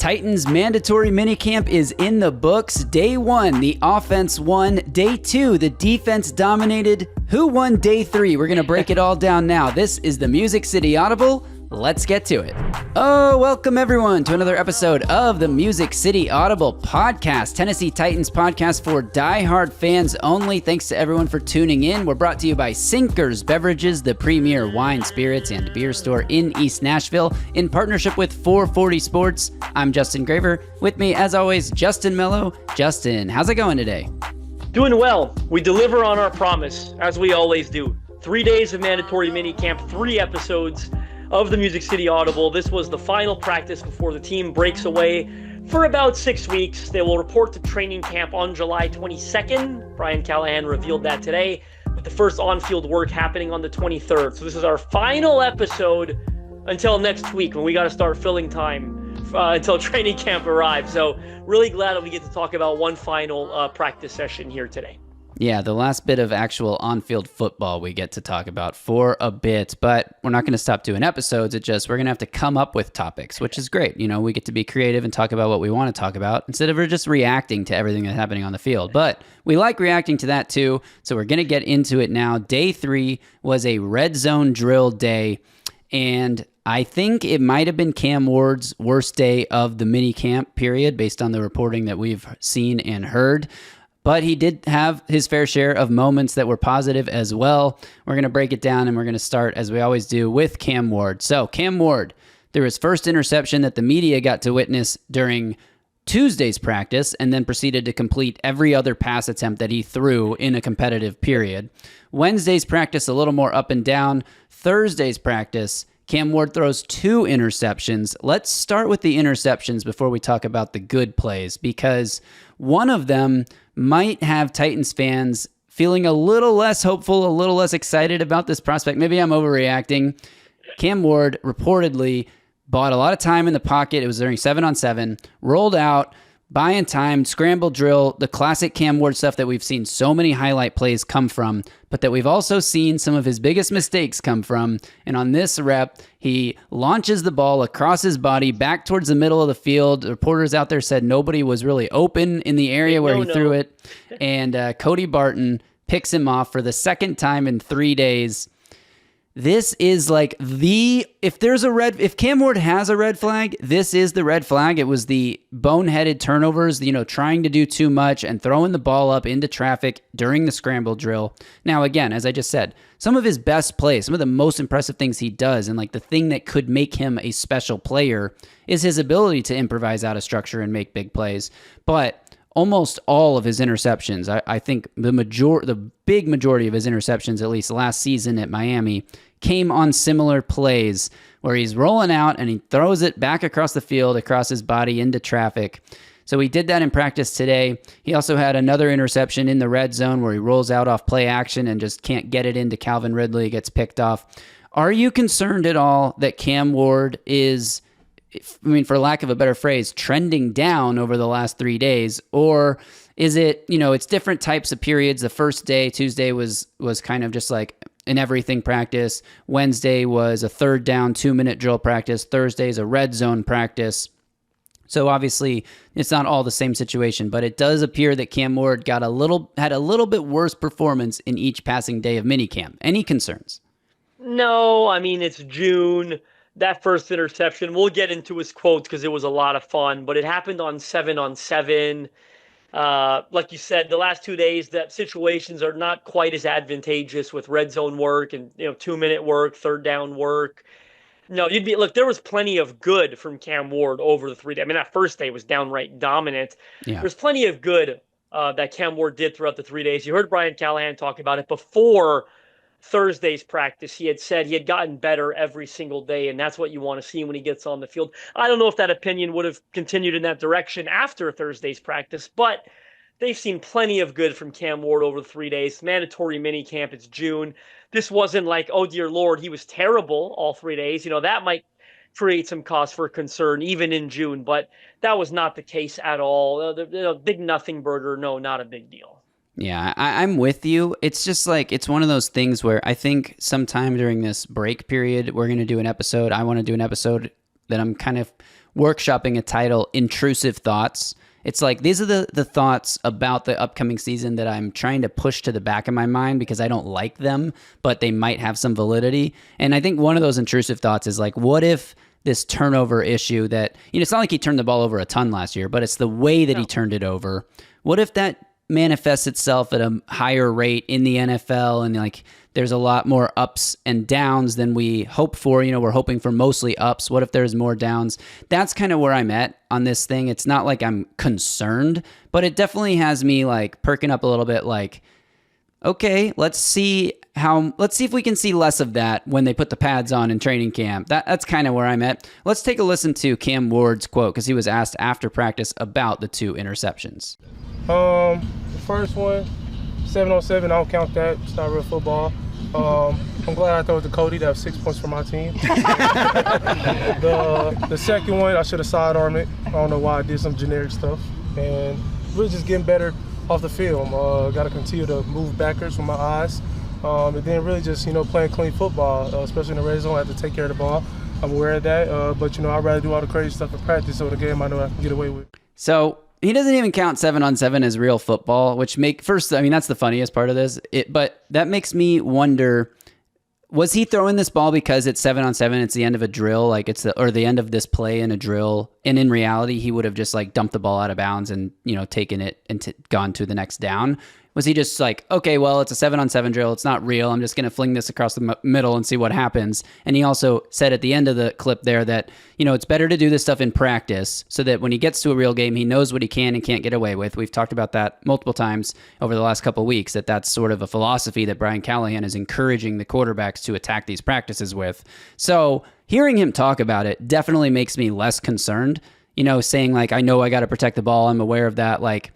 Titans mandatory minicamp is in the books. Day 1, the offense won. Day 2, the defense dominated. Who won day 3? We're going to break it all down now. This is the Music City Audible. Let's get to it. Oh, welcome everyone to another episode of the Music City Audible podcast, Tennessee Titans podcast for diehard fans only. Thanks to everyone for tuning in. We're brought to you by Sinkers Beverages, the premier wine, spirits, and beer store in East Nashville, in partnership with 440 Sports. I'm Justin Graver. With me, as always, Justin Melo. Justin, how's it going today? Doing well. We deliver on our promise, as we always do. 3 days of mandatory minicamp, 3 episodes of the Music City Audible. This was the final practice before the team breaks away for about 6 weeks. They will report to training camp on July 22nd. Brian Callahan revealed that today, with the first on-field work happening on the 23rd. So this is our final episode until next week, when we got to start filling time until training camp arrives. So really glad that we get to talk about one final practice session here today. Yeah, the last bit of actual on-field football we get to talk about for a bit, but we're not going to stop doing episodes. We're going to have to come up with topics, which is great. You know, we get to be creative and talk about what we want to talk about instead of just reacting to everything that's happening on the field. But we like reacting to that too, so we're going to get into it now. Day 3 was a red zone drill day, and I think it might have been Cam Ward's worst day of the mini camp period based on the reporting that we've seen and heard. But he did have his fair share of moments that were positive as well. We're going to break it down, and we're going to start, as we always do, with Cam Ward. So Cam Ward, threw his first interception that the media got to witness during Tuesday's practice, and then proceeded to complete every other pass attempt that he threw in a competitive period. Wednesday's practice, a little more up and down. Thursday's practice, Cam Ward throws 2 interceptions. Let's start with the interceptions before we talk about the good plays, because one of them might have Titans fans feeling a little less hopeful, a little less excited about this prospect. Maybe I'm overreacting. Cam Ward reportedly bought a lot of time in the pocket. It was during 7-on-7, rolled out, buying time, scramble drill, the classic Cam Ward stuff that we've seen so many highlight plays come from, but that we've also seen some of his biggest mistakes come from. And on this rep, he launches the ball across his body back towards the middle of the field. The reporters out there said nobody was really open in the area where he threw it. And Cody Barton picks him off for the second time in 3 days. This is like if Cam Ward has a red flag, this is the red flag. It was the boneheaded turnovers, trying to do too much and throwing the ball up into traffic during the scramble drill. Now, again, as I just said, some of his best plays, some of the most impressive things he does, and like the thing that could make him a special player is his ability to improvise out of structure and make big plays. But almost all of his interceptions, I think the big majority of his interceptions, at least last season at Miami, came on similar plays where he's rolling out and he throws it back across the field, across his body into traffic. So he did that in practice today. He also had another interception in the red zone where he rolls out off play action and just can't get it into Calvin Ridley, gets picked off. Are you concerned at all that Cam Ward is, for lack of a better phrase, trending down over the last 3 days? Or is it, it's different types of periods. The first day, Tuesday, was kind of just like an everything practice. Wednesday was a 3rd down, 2-minute drill practice. Thursday is a red zone practice. So obviously it's not all the same situation, but it does appear that Cam Ward had a little bit worse performance in each passing day of minicamp. Any concerns? No, it's June. That first interception, we'll get into his quotes because it was a lot of fun, but it happened on 7-on-7. Like you said, the last 2 days, that situations are not quite as advantageous with red zone work and 2-minute work, 3rd down work. No, there was plenty of good from Cam Ward over the 3 days. That first day was downright dominant. Yeah. There's plenty of good that Cam Ward did throughout the 3 days. You heard Brian Callahan talk about it before Thursday's practice. He had said he had gotten better every single day, and that's what you want to see when he gets on the field. I don't know if that opinion would have continued in that direction after Thursday's practice, but they've seen plenty of good from Cam Ward over the 3 days. Mandatory minicamp, it's June. This wasn't like, oh dear Lord, he was terrible all 3 days. That might create some cause for concern even in June, but that was not the case at all. Big nothing burger, no, not a big deal. Yeah, I'm with you. It's just like, it's one of those things where I think sometime during this break period, we're going to do an episode. I want to do an episode that I'm kind of workshopping a title, Intrusive Thoughts. It's like these are the thoughts about the upcoming season that I'm trying to push to the back of my mind because I don't like them, but they might have some validity. And I think one of those intrusive thoughts is like, what if this turnover issue that, it's not like he turned the ball over a ton last year, but it's the way that he turned it over. What if that manifests itself at a higher rate in the NFL and like there's a lot more ups and downs than we hope for? We're hoping for mostly ups. What if there's more downs? That's kind of where I'm at on this thing. It's not like I'm concerned, but it definitely has me like perking up a little bit like, okay, let's see if we can see less of that when they put the pads on in training camp. That's kind of where I'm at. Let's take a listen to Cam Ward's quote because he was asked after practice about the 2 interceptions. The first one, 7-on-7, I don't count that. It's not real football. I'm glad I threw it to Cody. That was 6 points for my team. The second one, I should have sidearmed it. I don't know why I did some generic stuff. And really just getting better off the field. Got to continue to move backwards with my eyes. And then really just, playing clean football, especially in the red zone. I have to take care of the ball. I'm aware of that. But, I'd rather do all the crazy stuff in practice so the game I know I can get away with. So he doesn't even count 7-on-7 as real football, which that's the funniest part of this. But that makes me wonder, was he throwing this ball because it's 7-on-7, it's the end of a drill, like or the end of this play in a drill, and in reality he would have just like dumped the ball out of bounds and taken it and gone to the next down? Was he just like, okay, well, it's a 7-on-7 drill, it's not real, I'm just going to fling this across the middle and see what happens? And he also said at the end of the clip there that, it's better to do this stuff in practice so that when he gets to a real game, he knows what he can and can't get away with. We've talked about that multiple times over the last couple of weeks, that's sort of a philosophy that Brian Callahan is encouraging the quarterbacks to attack these practices with. So hearing him talk about it definitely makes me less concerned, saying like, I know I got to protect the ball, I'm aware of that, like,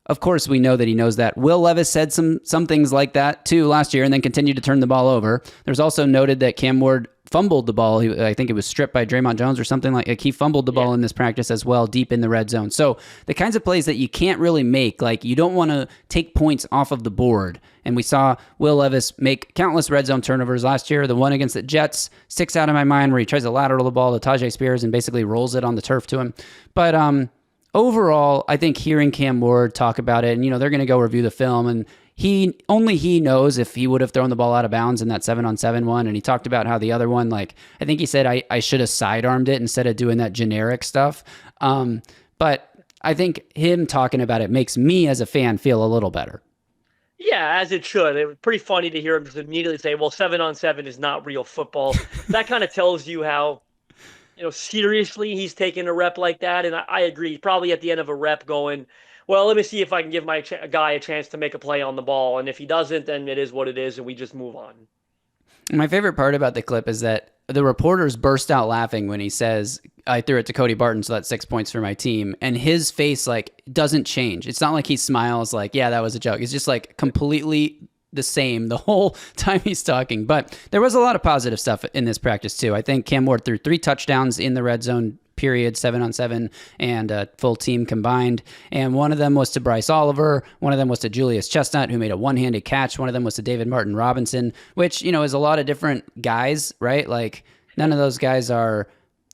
of course, we know that he knows that. Will Levis said some things like that, too, last year and then continued to turn the ball over. There's also noted that Cam Ward fumbled the ball. I think it was stripped by Draymond Jones or something like he fumbled the ball in this practice as well, deep in the red zone. So the kinds of plays that you can't really make, like you don't want to take points off of the board. And we saw Will Levis make countless red zone turnovers last year. The one against the Jets sticks out of my mind where he tries to lateral the ball to Tajay Spears and basically rolls it on the turf to him. But overall, I think hearing Cam Ward talk about it, and they're going to go review the film, and he knows if he would have thrown the ball out of bounds in that 7-on-7 one. And he talked about how the other one, like I think he said, I should have sidearmed it instead of doing that generic stuff. But I think him talking about it makes me as a fan feel a little better. Yeah, as it should. It was pretty funny to hear him just immediately say, well, 7-on-7 is not real football. That kind of tells you how seriously he's taking a rep like that. And I agree. Probably at the end of a rep going, well, let me see if I can give my guy a chance to make a play on the ball. And if he doesn't, then it is what it is, and we just move on. My favorite part about the clip is that the reporters burst out laughing when he says, I threw it to Cody Barton, so that's 6 points for my team. And his face like doesn't change. It's not like he smiles like, yeah, that was a joke. It's just like completely the same the whole time he's talking. But there was a lot of positive stuff in this practice too. I think Cam Ward threw 3 touchdowns in the red zone period, 7-on-7 and full team combined. And one of them was to Bryce Oliver. One of them was to Julius Chestnut, who made a one-handed catch. One of them was to David Martin Robinson, which, is a lot of different guys, right? Like none of those guys are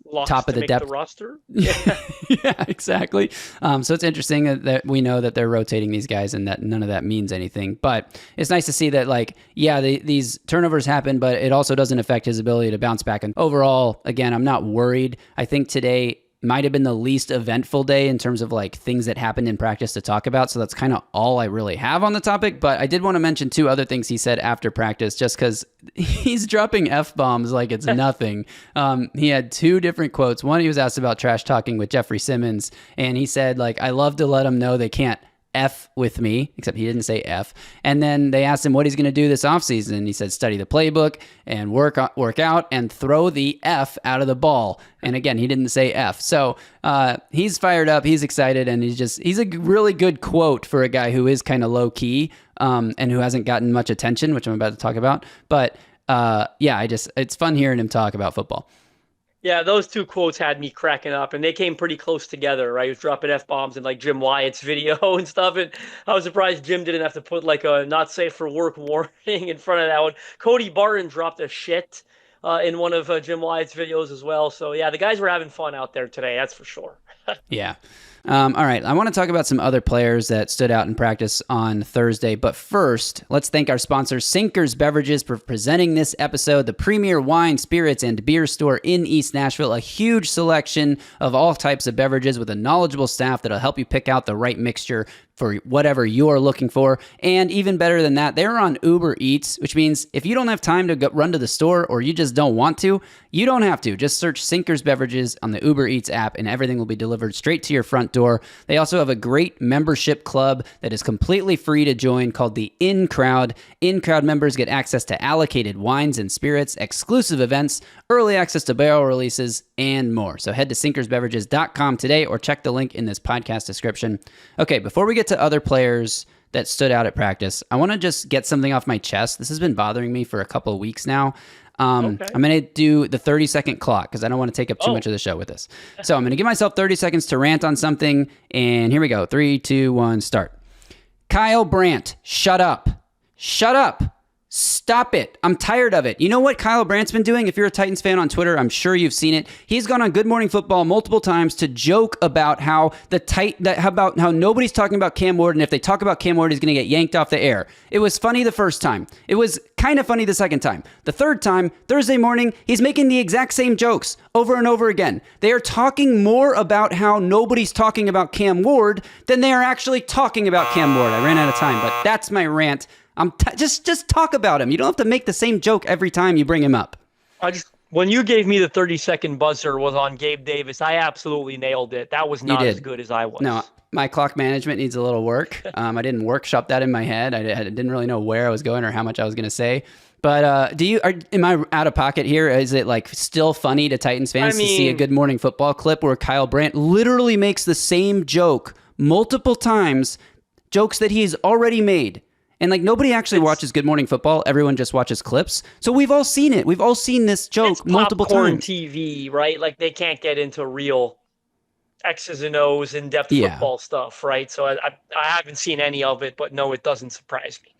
Locks top of the depth roster. Yeah, yeah, exactly. So it's interesting that we know that they're rotating these guys and that none of that means anything. But it's nice to see that, like, yeah, these turnovers happen, but it also doesn't affect his ability to bounce back. And overall, again, I'm not worried. I think today might have been the least eventful day in terms of like things that happened in practice to talk about. So that's kind of all I really have on the topic. But I did want to mention 2 other things he said after practice, just because he's dropping F-bombs like it's nothing. He had 2 different quotes. One, he was asked about trash talking with Jeffrey Simmons. And he said, like, I love to let them know they can't F with me, except he didn't say F. And then they asked him what he's going to do this offseason. He said, study the playbook and work out and throw the F out of the ball. And again, he didn't say F. So he's fired up. He's excited. And he's a really good quote for a guy who is kind of low key and who hasn't gotten much attention, which I'm about to talk about. But yeah, it's fun hearing him talk about football. Yeah, those 2 quotes had me cracking up, and they came pretty close together, right? He was dropping F-bombs in like Jim Wyatt's video and stuff, and I was surprised Jim didn't have to put like a not safe for work warning in front of that one. Cody Barton dropped a shit in one of Jim Wyatt's videos as well. So yeah, the guys were having fun out there today. That's for sure. Yeah. All right. I want to talk about some other players that stood out in practice on Thursday. But first, let's thank our sponsor, Sinkers Beverages, for presenting this episode, the premier wine, spirits, and beer store in East Nashville. A huge selection of all types of beverages with a knowledgeable staff that'll help you pick out the right mixture for whatever you're looking for. And even better than that, they're on Uber Eats, which means if you don't have time to run to the store or you just don't want to, you don't have to. Just search Sinkers Beverages on the Uber Eats app and everything will be delivered straight to your front door. They also have a great membership club that is completely free to join called the In Crowd. In Crowd members get access to allocated wines and spirits, exclusive events, early access to barrel releases, and more. So head to sinkersbeverages.com today or check the link in this podcast description. Okay, before we get to other players that stood out at practice, I want to just get something off my chest. This has been bothering me for a couple of weeks now. Okay. I'm going to do the 30-second clock because I don't want to take up too much of the show with this. So I'm going to give myself 30 seconds to rant on something, and here we go. 3, 2, 1, start. Kyle Brandt, shut up. Shut up. Stop it. I'm tired of it. You know what Kyle Brandt's been doing? If you're a Titans fan on Twitter, I'm sure you've seen it. He's gone on Good Morning Football multiple times to joke about how how nobody's talking about Cam Ward, and if they talk about Cam Ward, he's going to get yanked off the air. It was funny the first time. It was kind of funny the second time. The third time, Thursday morning, he's making the exact same jokes over and over again. They are talking more about how nobody's talking about Cam Ward than they are actually talking about Cam Ward. I ran out of time, but that's my rant. Just talk about him. You don't have to make the same joke every time you bring him up. When you gave me the 30-second buzzer was on Gabe Davis, I absolutely nailed it. That was not as good as I was. No, my clock management needs a little work. I didn't workshop that in my head. I didn't really know where I was going or how much I was going to say. But am I out of pocket here? Is it like still funny to Titans fans to see a Good Morning Football clip where Kyle Brandt literally makes the same joke multiple times, jokes that he's already made? And like nobody actually watches Good Morning Football. Everyone just watches clips. So we've all seen it. We've all seen this joke multiple times. TV, right? Like they can't get into real X's and O's in-depth football stuff, right? So I haven't seen any of it, but no, it doesn't surprise me.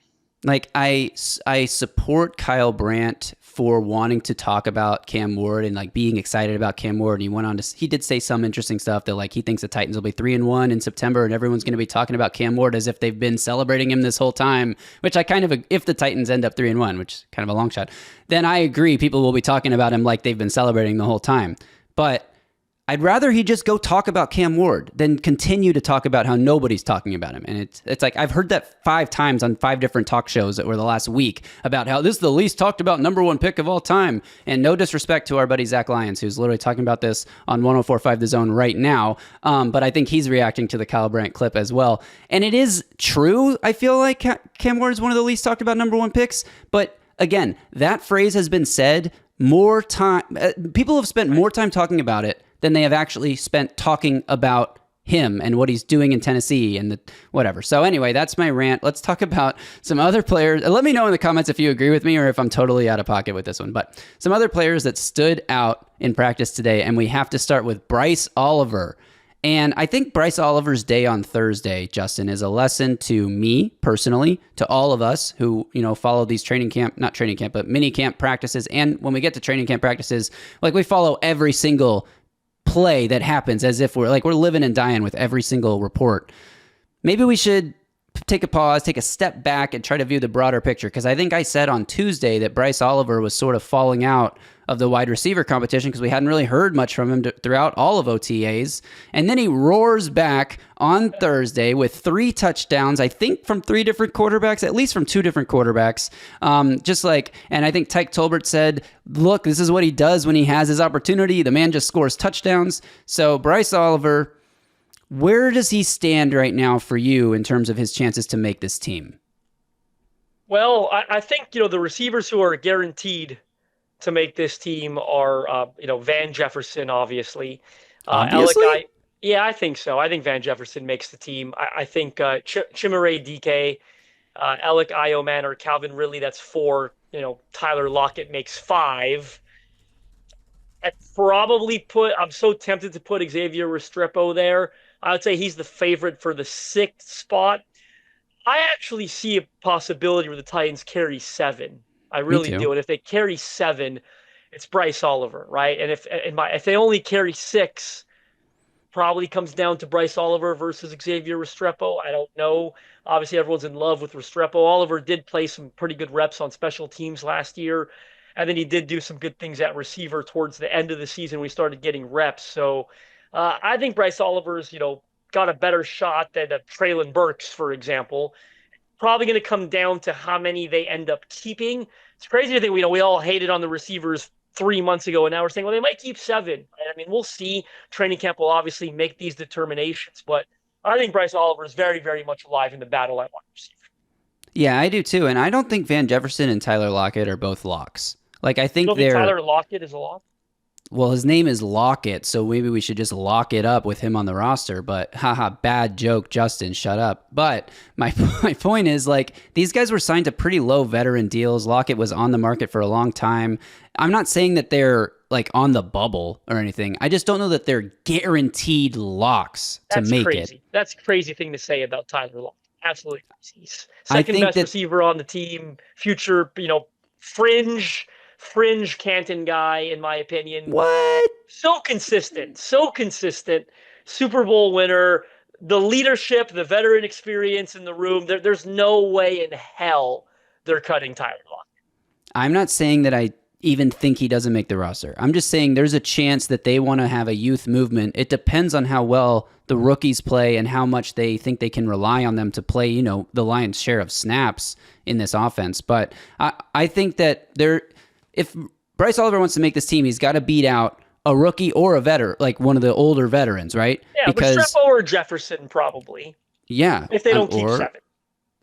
Like I support Kyle Brandt for wanting to talk about Cam Ward and like being excited about Cam Ward. And he did say some interesting stuff that like he thinks the Titans will be 3-1 in September and everyone's going to be talking about Cam Ward as if they've been celebrating him this whole time, which if the Titans end up 3-1, which is kind of a long shot, then I agree people will be talking about him like they've been celebrating the whole time. But I'd rather he just go talk about Cam Ward than continue to talk about how nobody's talking about him. And it's like I've heard that 5 times on 5 different talk shows over the last week about how this is the least talked about #1 pick of all time. And no disrespect to our buddy Zach Lyons, who's literally talking about this on 104.5 The Zone right now. But I think he's reacting to the Kyle Brandt clip as well. And it is true. I feel like Cam Ward is one of the least talked about #1 picks. But again, that phrase has been said more time. People have spent more time talking about it than they have actually spent talking about him and what he's doing in Tennessee and whatever. So anyway, that's my rant. Let's talk about some other players. Let me know in the comments if you agree with me or if I'm totally out of pocket with this one. But some other players that stood out in practice today, and we have to start with Bryce Oliver. And I think Bryce Oliver's day on Thursday, Justin, is a lesson to me personally, to all of us who, follow these minicamp practices. And when we get to training camp practices, like we follow every single play that happens as if we're living and dying with every single report. Maybe we should take a pause, take a step back, and try to view the broader picture. Because I think I said on Tuesday that Bryce Oliver was sort of falling out of the wide receiver competition because we hadn't really heard much from him throughout all of OTAs. And then he roars back on Thursday with 3 touchdowns, I think from 3 different quarterbacks, at least from 2 different quarterbacks. And I think Tyke Tolbert said, look, this is what he does when he has his opportunity. The man just scores touchdowns. So Bryce Oliver, where does he stand right now for you in terms of his chances to make this team? Well, I think, the receivers who are guaranteed to make this team are, Van Jefferson, obviously. Obviously? I think so. I think Van Jefferson makes the team. I think Chimere DK, Alec Ioman, or Calvin Ridley, that's 4. Tyler Lockett makes 5. I'm so tempted to put Xavier Restrepo there. I would say he's the favorite for the 6th spot. I actually see a possibility where the Titans carry 7. I really do. And if they carry 7, it's Bryce Oliver, right? And if they only carry 6, probably comes down to Bryce Oliver versus Xavier Restrepo. I don't know. Obviously, everyone's in love with Restrepo. Oliver did play some pretty good reps on special teams last year, and then he did do some good things at receiver towards the end of the season. We started getting reps, so I think Bryce Oliver's got a better shot than Traylon Burks, for example. Probably going to come down to how many they end up keeping. It's crazy to think we all hated on the receivers 3 months ago, and now we're saying, well, they might keep 7. And I mean, we'll see. Training camp will obviously make these determinations, but I think Bryce Oliver is very, very much alive in the battle at wide receiver. Yeah, I do too. And I don't think Van Jefferson and Tyler Lockett are both locks. Like, I think they're. Tyler Lockett is a lock? Well, his name is Lockett, so maybe we should just lock it up with him on the roster. But haha, bad joke, Justin, shut up. But my point is, like, these guys were signed to pretty low veteran deals. Lockett was on the market for a long time. I'm not saying that they're like on the bubble or anything. I just don't know that they're guaranteed locks to make crazy. it. That's a crazy thing to say about Tyler Lockett. Absolutely crazy. He's second best receiver on the team. Future, fringe Canton guy, in my opinion. What? So consistent. Super Bowl winner. The leadership, the veteran experience in the room. There's no way in hell they're cutting Tyler Lockett. I'm not saying that I even think he doesn't make the roster. I'm just saying there's a chance that they want to have a youth movement. It depends on how well the rookies play and how much they think they can rely on them to play, the lion's share of snaps in this offense. But I think that if Bryce Oliver wants to make this team, he's got to beat out a rookie or a veteran, like one of the older veterans, right? Yeah, because Restrepo or Jefferson probably. Yeah. If they don't keep 7.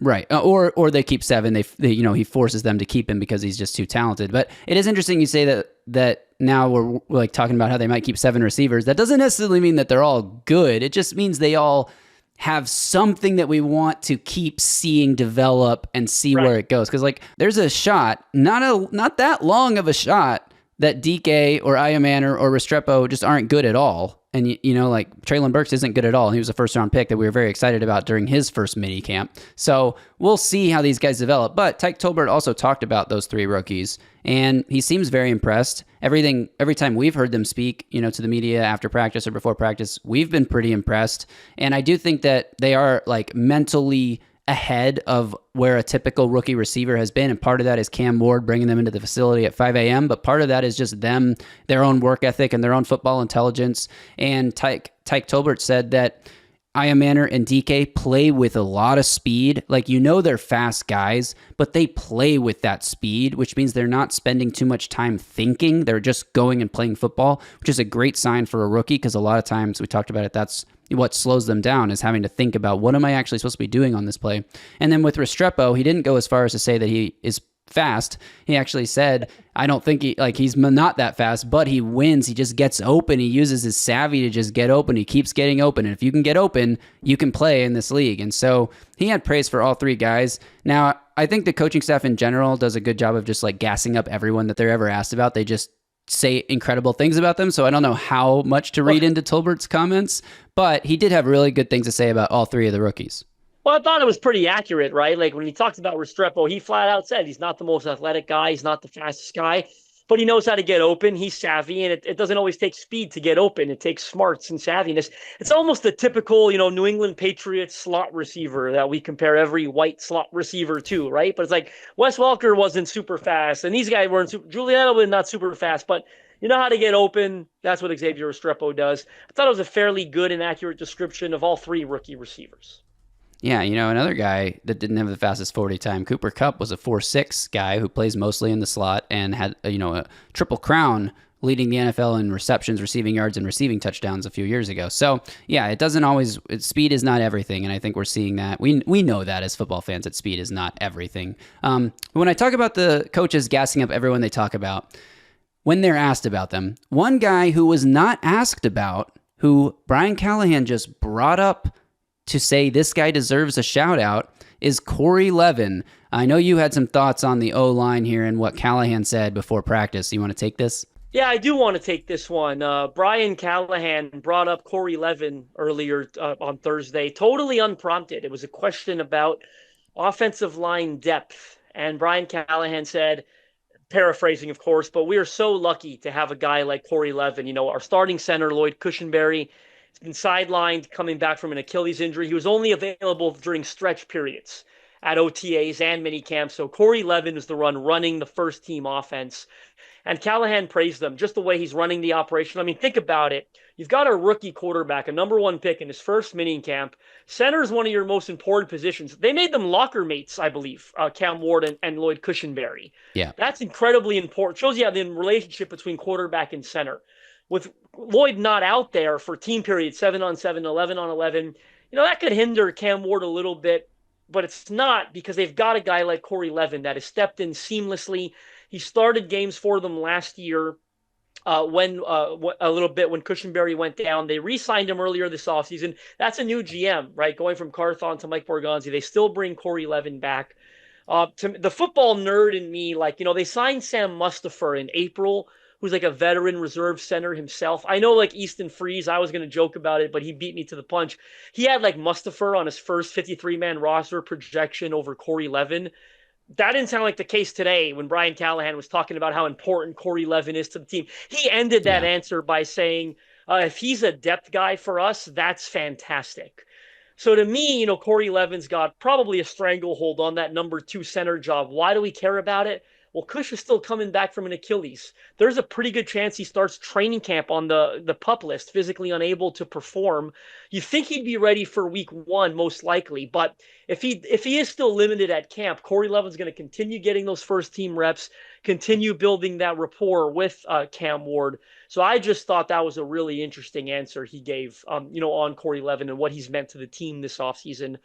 Right. Or they keep 7. They he forces them to keep him because he's just too talented. But it is interesting you say that now we're like talking about how they might keep 7 receivers. That doesn't necessarily mean that they're all good. It just means they all have something that we want to keep seeing develop and see where it goes. Because like there's a shot, not that long of a shot, that DK or Iamaner or Restrepo just aren't good at all. And, like Traylon Burks isn't good at all. He was a first-round pick that we were very excited about during his first mini camp. So we'll see how these guys develop. But Tyke Tolbert also talked about those 3 rookies, and he seems very impressed. Every time we've heard them speak, to the media after practice or before practice, we've been pretty impressed. And I do think that they are like mentally ahead of where a typical rookie receiver has been. And part of that is Cam Ward bringing them into the facility at 5 a.m. But part of that is just them, their own work ethic and their own football intelligence. And Tyke Tolbert said that Iamaner and DK play with a lot of speed. Like, they're fast guys, but they play with that speed, which means they're not spending too much time thinking. They're just going and playing football, which is a great sign for a rookie because a lot of times, we talked about it, that's what slows them down, is having to think about what am I actually supposed to be doing on this play. And then with Restrepo, he didn't go as far as to say that he is fast. He actually said, I don't think he's not that fast, but he wins. He just gets open. He uses his savvy to just get open. He keeps getting open. And if you can get open, you can play in this league. And so he had praise for all 3 guys. Now, I think the coaching staff in general does a good job of just like gassing up everyone that they're ever asked about. They just say incredible things about them. So I don't know how much to read into Tolbert's comments, but he did have really good things to say about all 3 of the rookies. Well, I thought it was pretty accurate, right? Like when he talked about Restrepo, he flat out said he's not the most athletic guy. He's not the fastest guy, but he knows how to get open. He's savvy, and it doesn't always take speed to get open. It takes smarts and savviness. It's almost the typical, New England Patriots slot receiver that we compare every white slot receiver to, right? But it's like Wes Welker wasn't super fast, and these guys weren't Julian Edelman not super fast, but you know how to get open. That's what Xavier Restrepo does. I thought it was a fairly good and accurate description of all 3 rookie receivers. Yeah, another guy that didn't have the fastest 40 time, Cooper Kupp, was a 4.6 guy who plays mostly in the slot and had, a triple crown leading the NFL in receptions, receiving yards, and receiving touchdowns a few years ago. So, yeah, it doesn't always – speed is not everything, and I think we're seeing that. We know that as football fans that speed is not everything. When I talk about the coaches gassing up everyone they talk about, when they're asked about them, one guy who was not asked about, who Brian Callahan just brought up to say this guy deserves a shout out, is Corey Levin. I know you had some thoughts on the O-line here and what Callahan said before practice. You want to take this? Yeah, I do want to take this one. Brian Callahan brought up Corey Levin earlier on Thursday, totally unprompted. It was a question about offensive line depth. And Brian Callahan said, paraphrasing, of course, but we are so lucky to have a guy like Corey Levin. You know, our starting center, Lloyd Cushenberry, has been sidelined coming back from an Achilles injury. He was only available during stretch periods at OTAs and minicamp. So Corey Levin is the running the first team offense. And Callahan praised them, just the way he's running the operation. I mean, think about it. You've got a rookie quarterback, a number 1 pick in his first minicamp. Center is one of your most important positions. They made them locker mates, I believe, Cam Ward and Lloyd Cushenberry. Yeah. That's incredibly important. Shows you the relationship between quarterback and center. With Lloyd not out there for team periods, 7-on-7, 11-on-11, that could hinder Cam Ward a little bit, but it's not, because they've got a guy like Corey Levin that has stepped in seamlessly. He started games for them last year when a little bit when Cushenberry went down. They re-signed him earlier this offseason. That's a new GM, right? Going from Carthon to Mike Borgonzi. They still bring Corey Levin back. To the football nerd in me, they signed Sam Mustipher in April, who's like a veteran reserve center himself. I know Easton Freeze, I was going to joke about it, but he beat me to the punch. He had Mustipher on his first 53-man roster projection over Corey Levin. That didn't sound like the case today when Brian Callahan was talking about how important Corey Levin is to the team. He ended that answer by saying, if he's a depth guy for us, that's fantastic. So to me, Corey Levin's got probably a stranglehold on that number 2 center job. Why do we care about it? Well, Kush is still coming back from an Achilles. There's a pretty good chance he starts training camp on the PUP list, physically unable to perform. You think he'd be ready for week 1, most likely. But if he is still limited at camp, Corey Levin's going to continue getting those first team reps, continue building that rapport with Cam Ward. So I just thought that was a really interesting answer he gave, on Corey Levin and what he's meant to the team this offseason.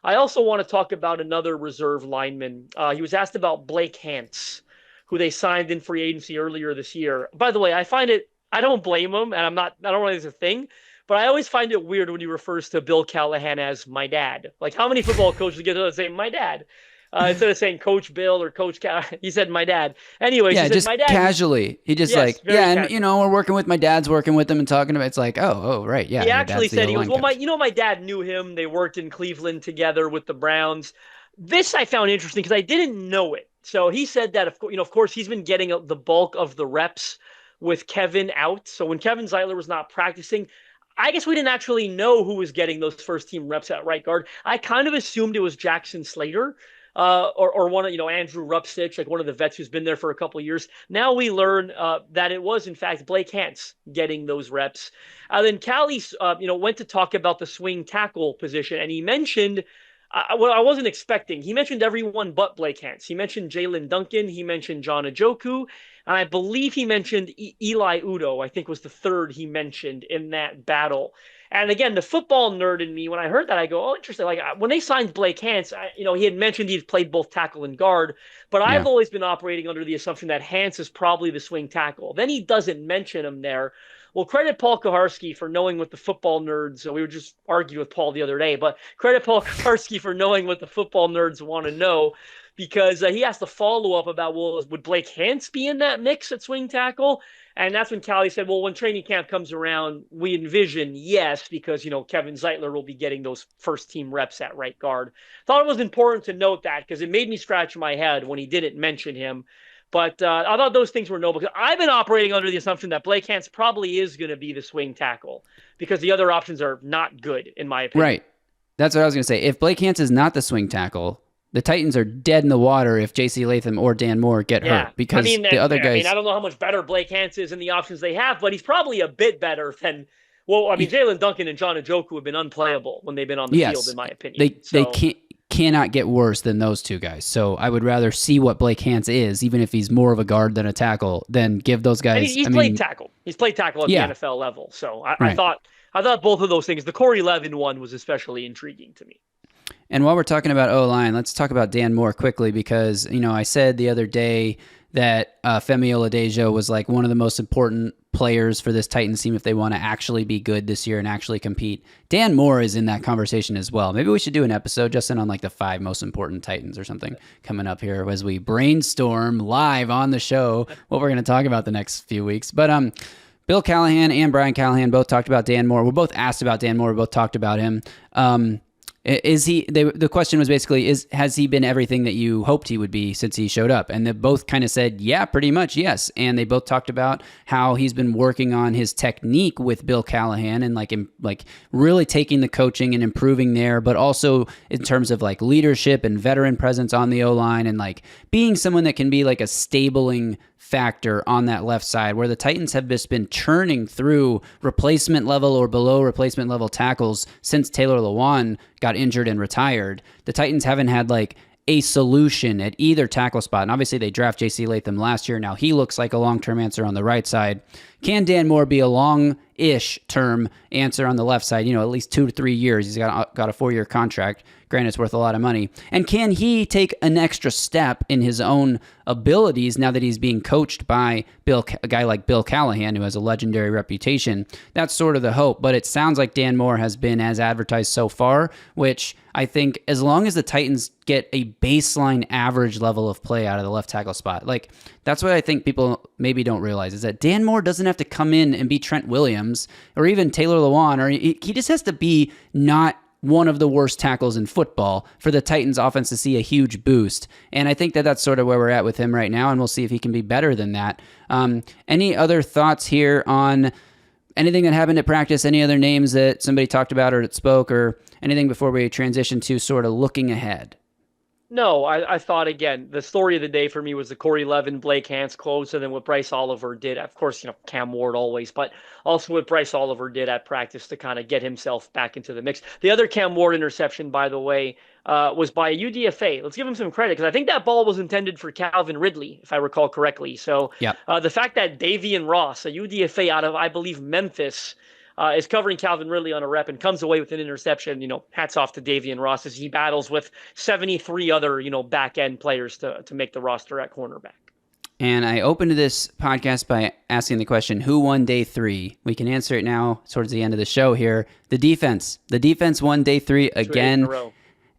I also want to talk about another reserve lineman. He was asked about Blake Hance, who they signed in free agency earlier this year. By the way, I don't blame him, and I don't know if it's a thing, but I always find it weird when he refers to Bill Callahan as my dad. How many football coaches get to say my dad? Instead of saying Coach Bill or Coach he said my dad. Anyways, yeah, he said, just my dad. Casually. He just casual. We're working with my dad's working with them and talking about it's like, oh, right, yeah. He actually said, he goes, well, my dad knew him. They worked in Cleveland together with the Browns. This I found interesting because I didn't know it. So he said that, of course, he's been getting the bulk of the reps with Kevin out. So when Kevin Zeitler was not practicing, I guess we didn't actually know who was getting those first team reps at right guard. I kind of assumed it was Jackson Slater. Or one of, Andrew Rupstich, one of the vets who's been there for a couple of years. Now we learn that it was, in fact, Blake Hance getting those reps. Then Callie, went to talk about the swing tackle position, and he mentioned, what I wasn't expecting. He mentioned everyone but Blake Hance. He mentioned Jalen Duncan. He mentioned John Ajoku. And I believe he mentioned Eli Udo, I think was the third he mentioned in that battle. And again, the football nerd in me, when I heard that, I go, oh, interesting. When they signed Blake Hance, he had mentioned he'd played both tackle and guard, but I've always been operating under the assumption that Hance is probably the swing tackle. Then he doesn't mention him there. Well, credit Paul Kuharsky for knowing what the football nerds, we were just arguing with Paul the other day, but credit Paul Kuharsky for knowing what the football nerds want to know, because he has to follow up about, well, would Blake Hance be in that mix at swing tackle? And that's when Callie said, well, when training camp comes around, we envision yes, because, Kevin Zeitler will be getting those first team reps at right guard. Thought it was important to note that because it made me scratch my head when he didn't mention him. But I thought those things were noble because I've been operating under the assumption that Blake Hance probably is going to be the swing tackle because the other options are not good, in my opinion. Right. That's what I was going to say. If Blake Hance is not the swing tackle, the Titans are dead in the water if J.C. Latham or Dan Moore get hurt because the other guys. I don't know how much better Blake Hance is in the options they have, but he's probably a bit better than. Well, Jalen Duncan and John Ajoku have been unplayable when they've been on the field, in my opinion. They cannot get worse than those two guys. So I would rather see what Blake Hance is, even if he's more of a guard than a tackle, than give those guys. And he's played tackle. He's played tackle at the NFL level. So I thought both of those things. The Corey Levin one was especially intriguing to me. And while we're talking about O-line, let's talk about Dan Moore quickly because, I said the other day that Femi Oladejo was one of the most important players for this Titans team if they want to actually be good this year and actually compete. Dan Moore is in that conversation as well. Maybe we should do an episode, Justin, on the 5 most important Titans or something coming up here as we brainstorm live on the show what we're going to talk about the next few weeks. But Bill Callahan and Brian Callahan both talked about Dan Moore. We're both asked about Dan Moore. We both talked about him. Is he? The question was basically, has he been everything that you hoped he would be since he showed up? And they both kind of said, yeah, pretty much, yes. And they both talked about how he's been working on his technique with Bill Callahan and like really taking the coaching and improving there, but also in terms of like leadership and veteran presence on the O-line and like being someone that can be like a stabling factor on that left side, where the Titans have just been churning through replacement level or below replacement level tackles since Taylor Lewan got injured and retired. The Titans haven't had like a solution at either tackle spot. And obviously they draft J.C. Latham last year. Now he looks like a long-term answer on the right side. Can Dan Moore be a long-ish term answer on the left side? At least 2 to 3 years. He's got a 4-year contract. Granted, it's worth a lot of money. And can he take an extra step in his own abilities now that he's being coached by a guy like Bill Callahan, who has a legendary reputation? That's sort of the hope. But it sounds like Dan Moore has been as advertised so far, which I think as long as the Titans get a baseline average level of play out of the left tackle spot, like that's what I think people maybe don't realize, is that Dan Moore doesn't have to come in and be Trent Williams or even Taylor Lewan, or he just has to be not one of the worst tackles in football for the Titans offense to see a huge boost. And I think that that's sort of where we're at with him right now, and we'll see if he can be better than that. Any other thoughts here on anything that happened at practice, any other names that somebody talked about or that spoke, or anything before we transition to sort of looking ahead? No, I thought, again, the story of the day for me was the Corey Levin, Blake Hance close, and then what Bryce Oliver did. Of course, Cam Ward always, but also what Bryce Oliver did at practice to kind of get himself back into the mix. The other Cam Ward interception, by the way, was by a UDFA. Let's give him some credit, because I think that ball was intended for Calvin Ridley, if I recall correctly. So yep. The fact that Davian Ross, a UDFA out of, I believe, Memphis, is covering Calvin Ridley on a rep and comes away with an interception. Hats off to Davian Ross as he battles with 73 other, back end players to make the roster at cornerback. And I opened this podcast by asking the question, who won day 3? We can answer it now towards the end of the show here. The defense. The defense won day 3 again.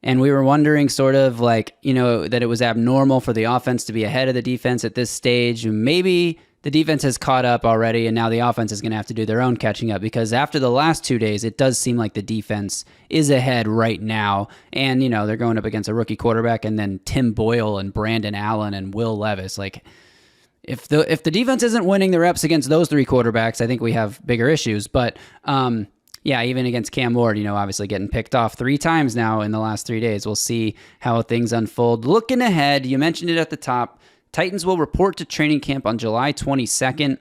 And we were wondering sort of like, that it was abnormal for the offense to be ahead of the defense at this stage. Maybe the defense has caught up already, and now the offense is going to have to do their own catching up, because after the last 2 days, it does seem like the defense is ahead right now. And, they're going up against a rookie quarterback and then Tim Boyle and Brandon Allen and Will Levis. Like, if the defense isn't winning the reps against those 3 quarterbacks, I think we have bigger issues. But, yeah, even against Cam Ward, obviously getting picked off 3 times now in the last 3 days. We'll see how things unfold. Looking ahead, you mentioned it at the top, Titans will report to training camp on July 22nd.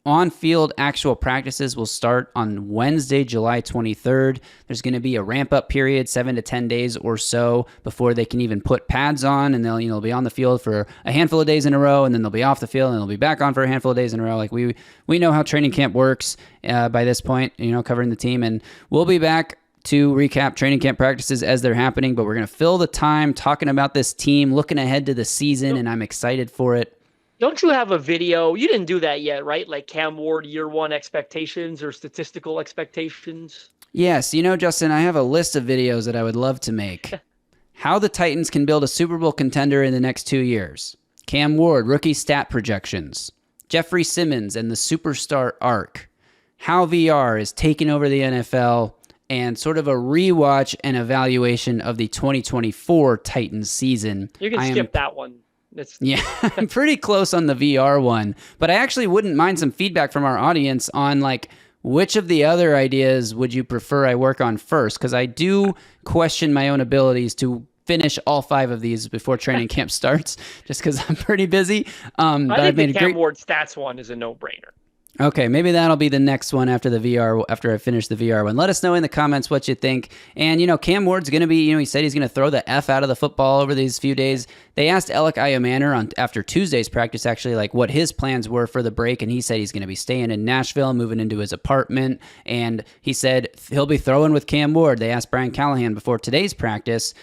On-field actual practices will start on Wednesday, July 23rd. There's going to be a ramp-up period, 7 to 10 days or so, before they can even put pads on, and they'll be on the field for a handful of days in a row, and then they'll be off the field, and they'll be back on for a handful of days in a row. Like we know how training camp works by this point, covering the team, and we'll be back to recap training camp practices as they're happening, but we're going to fill the time talking about this team, looking ahead to the season, and I'm excited for it. Don't you have a video? You didn't do that yet, right? Like Cam Ward year 1 expectations or statistical expectations? Yes. Justin, I have a list of videos that I would love to make. How the Titans can build a Super Bowl contender in the next 2 years. Cam Ward, rookie stat projections. Jeffrey Simmons and the superstar arc. How VR is taking over the NFL, and sort of a rewatch and evaluation of the 2024 Titans season. You can skip that one. Yeah, I'm pretty close on the VR one, but I actually wouldn't mind some feedback from our audience on like which of the other ideas would you prefer I work on first, because I do question my own abilities to finish all 5 of these before training camp starts, just because I'm pretty busy. But I think the Cam Ward stats one is a no-brainer. Okay, maybe that'll be the next one after the VR, after I finish the VR one. Let us know in the comments what you think. And, Cam Ward's going to be, he said he's going to throw the F out of the football over these few days. They asked Alec Iomanner after Tuesday's practice, actually, like what his plans were for the break, and he said he's going to be staying in Nashville, moving into his apartment, and he said he'll be throwing with Cam Ward. They asked Brian Callahan before today's practice,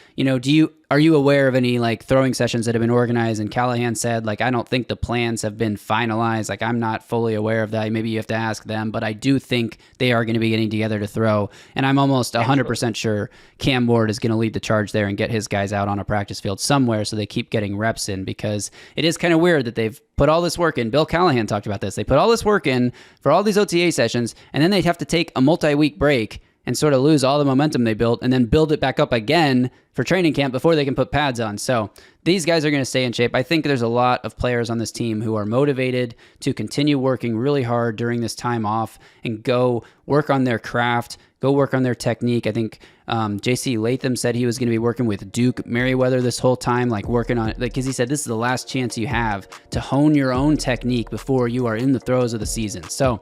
are you aware of any like throwing sessions that have been organized? And Callahan said, like, I don't think the plans have been finalized. Like, I'm not fully aware of that. Maybe you have to ask them, but I do think they are going to be getting together to throw. And I'm almost 100% sure Cam Ward is going to lead the charge there and get his guys out on a practice field somewhere so they keep getting reps in, because it is kind of weird that they've put all this work in. Bill Callahan talked about this. They put all this work in for all these OTA sessions, and then they have to take a multi-week break and sort of lose all the momentum they built and then build it back up again for training camp before they can put pads on. So these guys are going to stay in shape. I think there's a lot of players on this team who are motivated to continue working really hard during this time off and go work on their craft, go work on their technique. I think JC Latham said he was going to be working with Duke Merriweather this whole time, like working on it, because he said this is the last chance you have to hone your own technique before you are in the throes of the season. So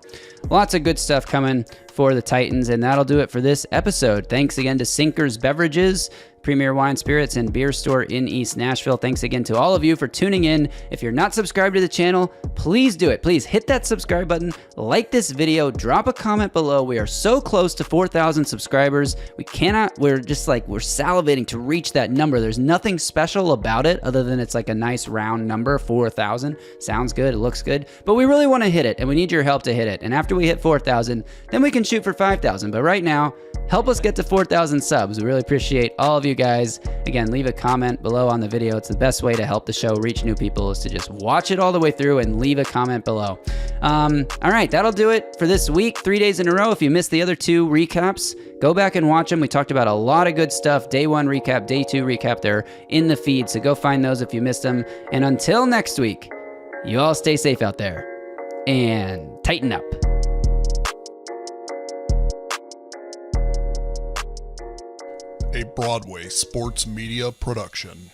lots of good stuff coming for the Titans, and that'll do it for this episode. Thanks again to Sinkers Beverages, Premier Wine, Spirits, and Beer Store in East Nashville. Thanks again to all of you for tuning in. If you're not subscribed to the channel, please do it. Please hit that subscribe button, like this video, drop a comment below. We are so close to 4,000 subscribers. We're salivating to reach that number. There's nothing special about it other than it's like a nice round number, 4,000. Sounds good, it looks good, but we really want to hit it, and we need your help to hit it. And after we hit 4,000, then we can shoot for 5,000. But right now, help us get to 4,000 subs. We really appreciate all of you guys. Again, leave a comment below on the video. It's the best way to help the show reach new people, is to just watch it all the way through and leave a comment below. All right, that'll do it for this week, 3 days in a row. If you missed the other 2 recaps, go back and watch them. We talked about a lot of good stuff. Day 1 recap, day 2 recap, they're in the feed, so go find those if you missed them. And until next week, you all stay safe out there and tighten up. A Broadway sports media production.